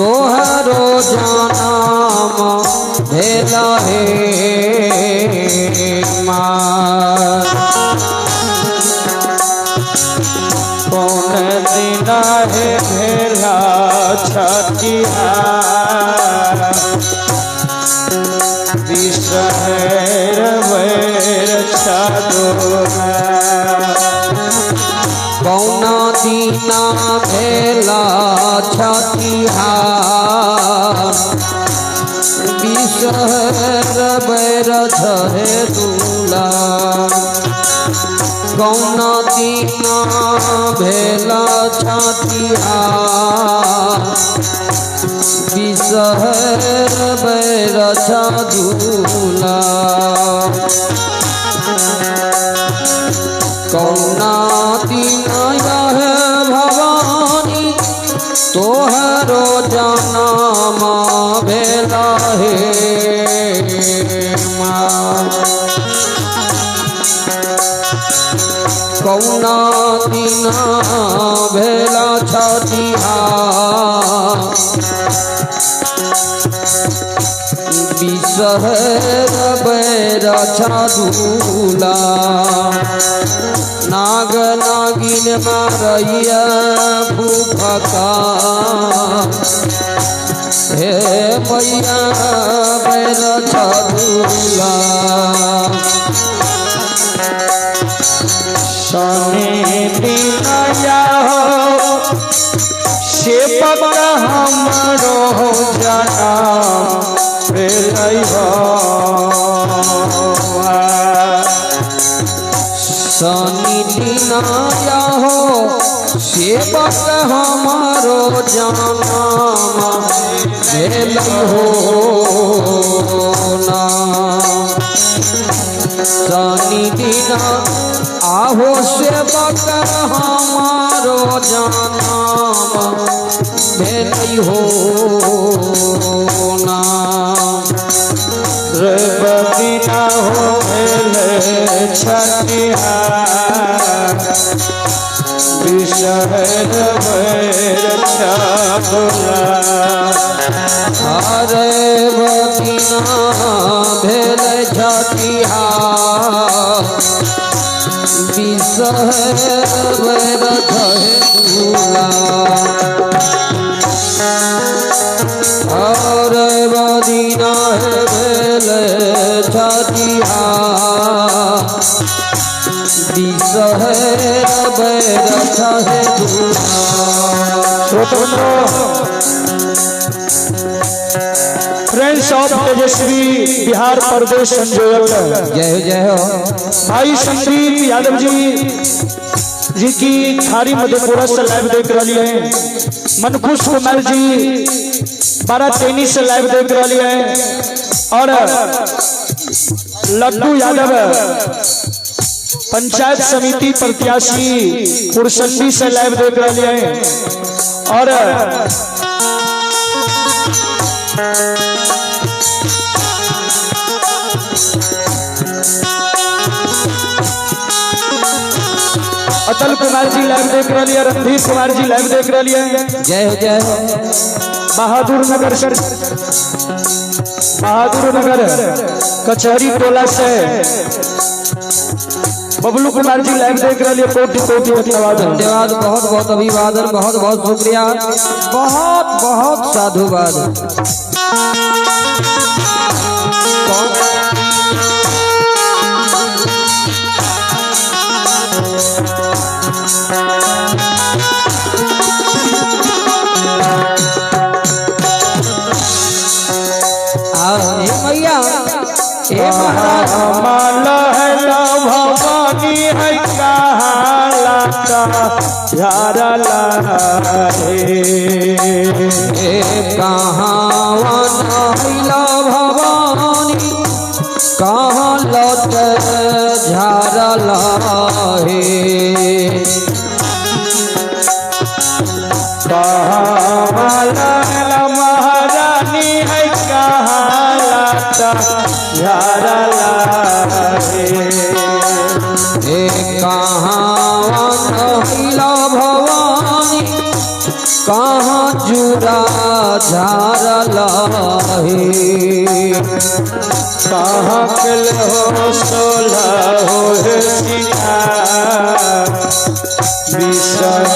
तोहरो जन्म भेल हे माँ। कौन दिन है भेला छठिया विषहर वैर छादोरा। कौन दीना भेला छठिया विषहर वैर छादोरा। कौन दीना भेला छठिया विषहर वैर छादोरा। कौन दिन है भवानी तोहरो जन्म भेल हे माँ। कौन दिन भेल छठिया विषहर वैर छादोरा। नाग नागिन मारैया भूखका हे मैया वैर छादोरा। शनि दिन हो सेवक हमरो जन्म भेलै हो। शनि दिन हो सेवक हमारो जन्म भेल हो ना। शनि दिन आहो सेवक हमारो जन्म भेल हो ना। रविना हो भेले छठिया विषहर वैर छादोरा। अरे बदिना भेल छठिया विषहर वैर छादोरा। और बदिना भेल छठिया विषहर वैर छादोरा। फ्रेंड्स ऑफ तेजस्वी बिहार प्रदेश संयोजक जय हो जय हो भाई संदीप यादव जी की खारी मधेपुरा से लाइव देख रही है। मनखुश कुमार जी 12 से लाइव देख रही है। और लड्डू यादव पंचायत समिति प्रत्याशी पुरसंडी से लाइव देख रही है। और अतल कुमार जी लाइव देख रही है। रणधीर कुमार जी लाइव देख रही है। जय हो जय हो। बहादुर नगर कचहरी टोला से बबलू कुमार जी लाइव देख रही है। कोटि कोटि धन्यवाद धन्यवाद। बहुत बहुत अभिवादन। बहुत बहुत शुक्रिया। बहुत बहुत साधुवाद। मैया भवानी है कहाला भवानी कहाँ लौट झारला महारानी है कहाला कहाँ भवानी कहाँ जुड़ा झारल हे कहाँ कल हो सोला हो सिंगार विषय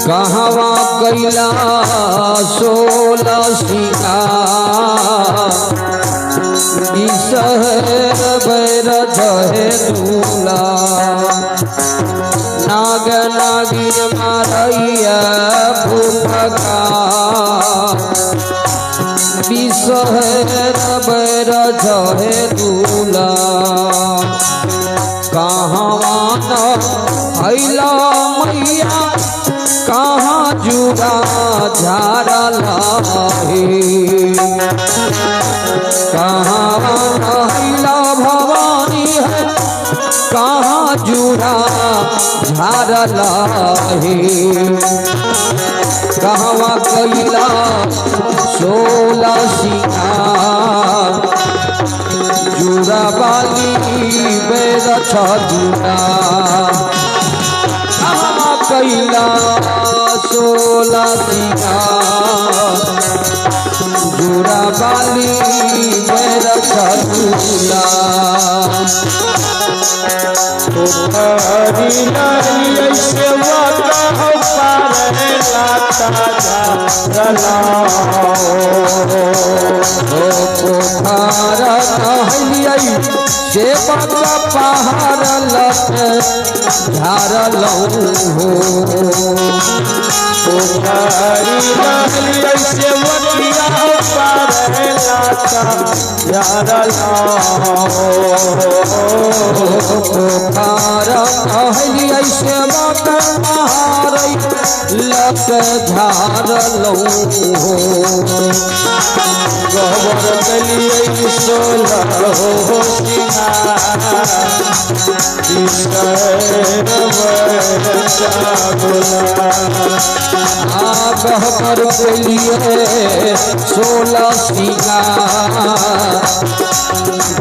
कहवा कैला सोला सिंगार विषहर बैर जहे दूला नाग नागिन मारैया भूपका विषहर बैर जहे दूला कहवा न अइला मैया कहाँ जुड़ा झारल हे कहाँ अइला भवानी है कहाँ जुड़ा झारल हे कहवा कैला सोला सिंगार जुड़ा बाली बेर छुड़ा कहवा कैला सोला सिंगार जुड़ा बाली बेर छुड़ा से बका पहाड़ लट झारल हो से वटिया ऐसे बका पहाड़ लट झारल हो गोबर कलिए सोला हो गहबर कलिए सोला सिंगार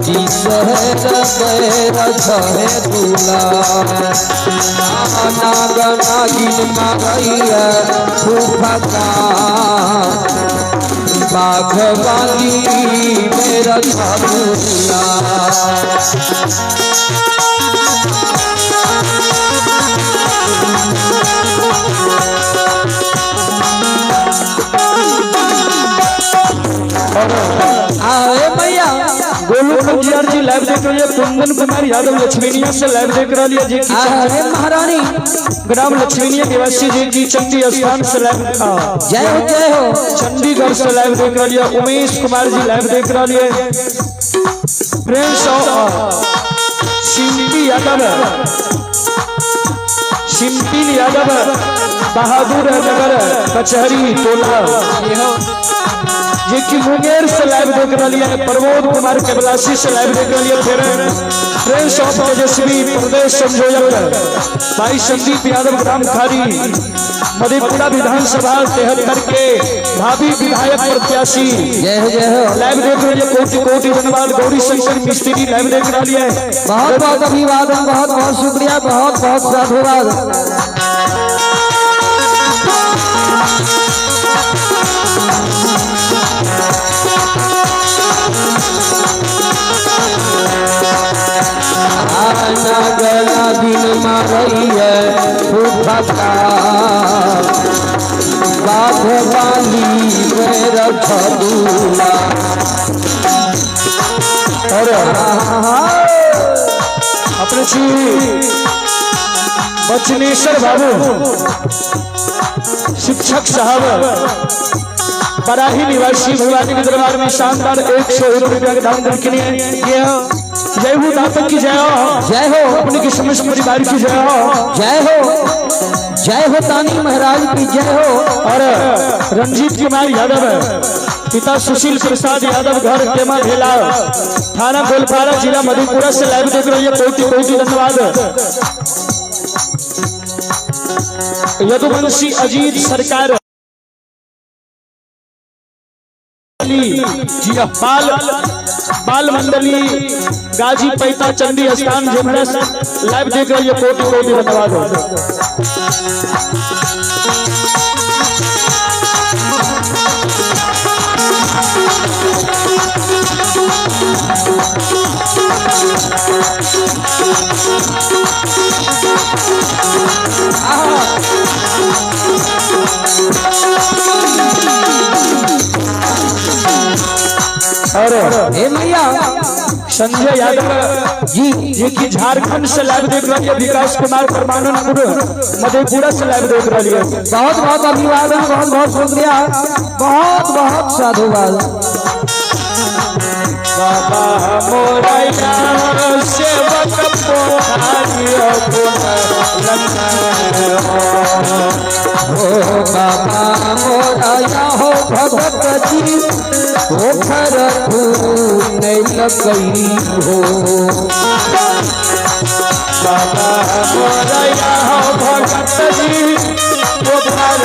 विषहर बैर जहे दूला नाग नागिन मारैया भूपका बाघवाली मेरा छाबुला आए भैया गोलू खंजियार जी लाइव देख रही है। कुंदन कुमार यादव लक्ष्मीनिया से लाइव देख रही है जी। अरे महारानी ग्राम लक्ष्मीनिया निवासी जी की चंडी स्थान से लाइव जय हो चंडीगढ़ से लाइव देख रही है। उमेश कुमार जी लाइव देख रही है। प्रिंस सिंपी यादव बहादुर नगर कचहरी टोला जी मुंगेर से लाइव देख रही है। प्रमोद कुमार केवलासी से लाइव देख रही है। फिर प्रिंस ऑफ तेजस्वी प्रदेश संयोजक भाई संदीप यादव ग्राम खारी मधेपुरा विधानसभा 73 के भावी विधायक प्रत्याशी जय हो लाइव देख रही है। कोटि कोटि धन्यवाद। गौरी शंकर मिस्त्री लाइव देख रही है। बहुत बहुत अभिवादन बहुत बहुत शुक्रिया बहुत बहुत साधुवाद। गला दिन मारैया भूपका बाघवाली बेर छुड़ा और अपने श्री बचनेश्वर बाबू शिक्षक साहब बराही निवासी भगवानी के दरबार में शानदार 101 रुपया का दान करके लिए जय हो दातक की जय हो अपने की समस्त परिवार की जय हो तानी महाराज की जय हो। और रंजीत कुमार यादव पिता सुशील प्रसाद यादव घर टेमा भेला थाना गोलपारा जिला मधेपुरा से लाइव देख रही है। कोटि कोटि धन्यवाद। यदुवंशी अजीत सरकार बाल बाल मंडली गाजी पैता चंदी स्थान जिमनस लाइव देख रही है, कोटि कोटि धन्यवाद। और हे मैया संजय यादव जी की झारखंड से लाइव देख रही है, विकास कुमार परमानंदपुर मधेपुरा से लाइव देख रही है। बहुत बहुत अभिवादन, बहुत बहुत शुक्रिया, बहुत बहुत साधुवाद। बाबा मोरैया सेवक पोखरियो हो बाबा मोरैया हो भगत जी पोखर नहीं लगई हो। बाबा मोरैया हो भगत जी पोखर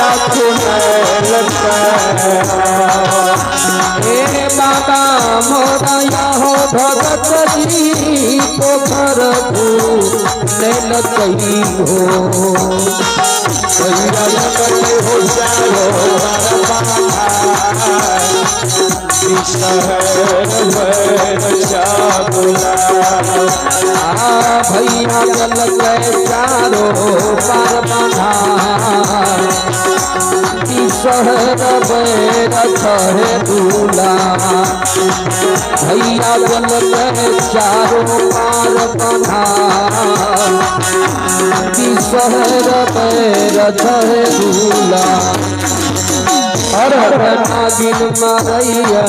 हे बाबा मोरैया हो भगत जी पोखर नहीं लगई हो। भैया गल चारो पार बंधा शहर बैरथ है दूल्हा। भैया गल चारो पार बंधा शहर बैरथ है दूल्हा। हर नागिन मारैया